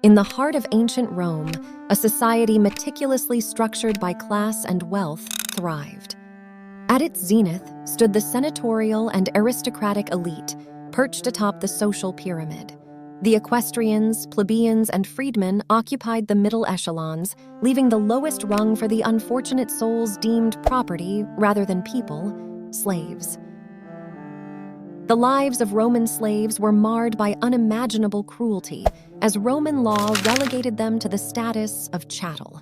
In the heart of ancient Rome, a society meticulously structured by class and wealth thrived. At its zenith stood the senatorial and aristocratic elite, perched atop the social pyramid. The equestrians, plebeians, and freedmen occupied the middle echelons, leaving the lowest rung for the unfortunate souls deemed property rather than people, slaves. The lives of Roman slaves were marred by unimaginable cruelty, as Roman law relegated them to the status of chattel.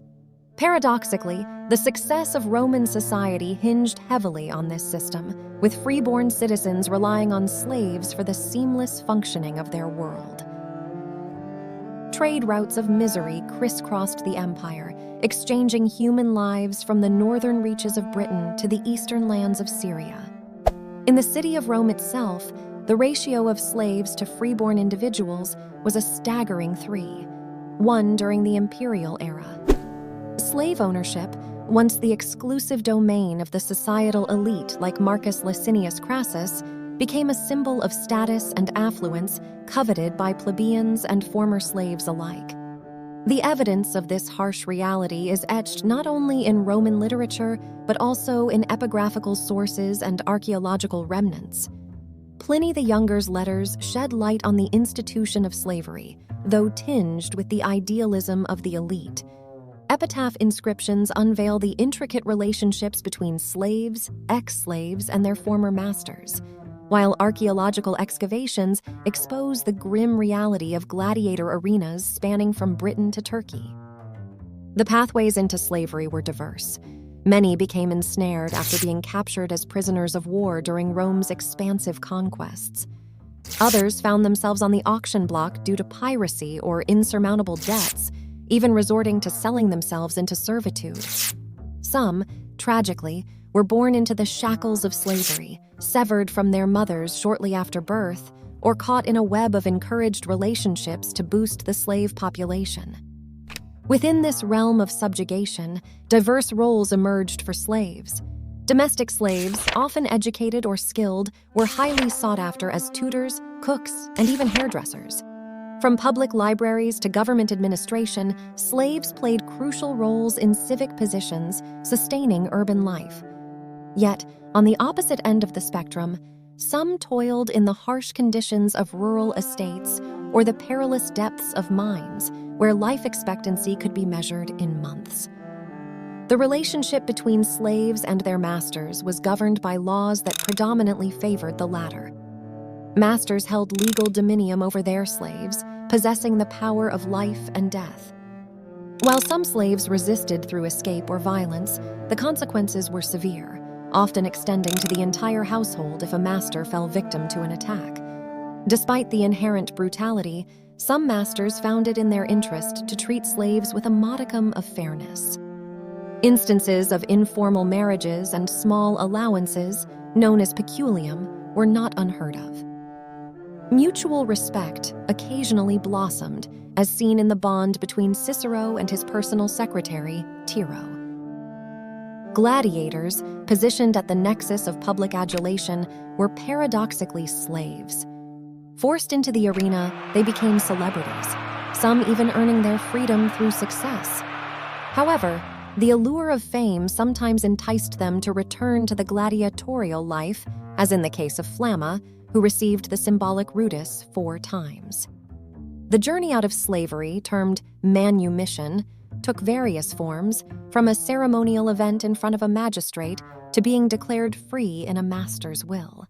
Paradoxically, the success of Roman society hinged heavily on this system, with freeborn citizens relying on slaves for the seamless functioning of their world. Trade routes of misery crisscrossed the empire, exchanging human lives from the northern reaches of Britain to the eastern lands of Syria. In the city of Rome itself, the ratio of slaves to freeborn individuals was a staggering 3:1 during the imperial era. Slave ownership, once the exclusive domain of the societal elite like Marcus Licinius Crassus, became a symbol of status and affluence coveted by plebeians and former slaves alike. The evidence of this harsh reality is etched not only in Roman literature, but also in epigraphical sources and archaeological remnants. Pliny the Younger's letters shed light on the institution of slavery, though tinged with the idealism of the elite. Epitaph inscriptions unveil the intricate relationships between slaves, ex-slaves, and their former masters, while archaeological excavations expose the grim reality of gladiator arenas spanning from Britain to Turkey. The pathways into slavery were diverse. Many became ensnared after being captured as prisoners of war during Rome's expansive conquests. Others found themselves on the auction block due to piracy or insurmountable debts, even resorting to selling themselves into servitude. Some, tragically, were born into the shackles of slavery, severed from their mothers shortly after birth, or caught in a web of encouraged relationships to boost the slave population. Within this realm of subjugation, diverse roles emerged for slaves. Domestic slaves, often educated or skilled, were highly sought after as tutors, cooks, and even hairdressers. From public libraries to government administration, slaves played crucial roles in civic positions, sustaining urban life. Yet, on the opposite end of the spectrum, some toiled in the harsh conditions of rural estates or the perilous depths of mines, where life expectancy could be measured in months. The relationship between slaves and their masters was governed by laws that predominantly favored the latter. Masters held legal dominion over their slaves, possessing the power of life and death. While some slaves resisted through escape or violence, the consequences were severe, often extending to the entire household if a master fell victim to an attack. Despite the inherent brutality, some masters found it in their interest to treat slaves with a modicum of fairness. Instances of informal marriages and small allowances, known as peculium, were not unheard of. Mutual respect occasionally blossomed, as seen in the bond between Cicero and his personal secretary, Tiro. Gladiators, positioned at the nexus of public adulation, were paradoxically slaves. Forced into the arena, they became celebrities, some even earning their freedom through success. However, the allure of fame sometimes enticed them to return to the gladiatorial life, as in the case of Flamma, who received the symbolic rudis 4 times. The journey out of slavery, termed Manumission, took various forms, from a ceremonial event in front of a magistrate to being declared free in a master's will.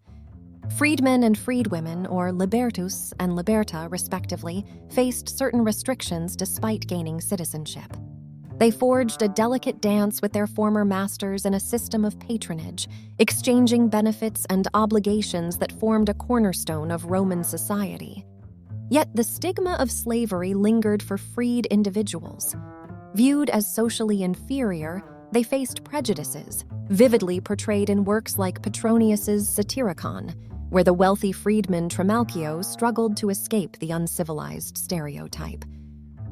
Freedmen and freedwomen, or libertus and liberta respectively, faced certain restrictions despite gaining citizenship. They forged a delicate dance with their former masters in a system of patronage, exchanging benefits and obligations that formed a cornerstone of Roman society. Yet the stigma of slavery lingered for freed individuals. Viewed as socially inferior, they faced prejudices, vividly portrayed in works like Petronius's Satyricon, where the wealthy freedman Trimalchio struggled to escape the uncivilized stereotype.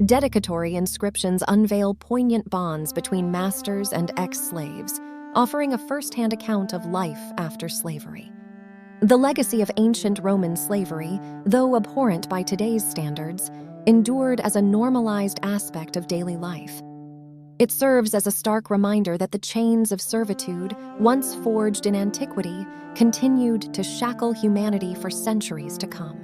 Dedicatory inscriptions unveil poignant bonds between masters and ex-slaves, offering a first-hand account of life after slavery. The legacy of ancient Roman slavery, though abhorrent by today's standards, endured as a normalized aspect of daily life. It serves as a stark reminder that the chains of servitude, once forged in antiquity, continued to shackle humanity for centuries to come.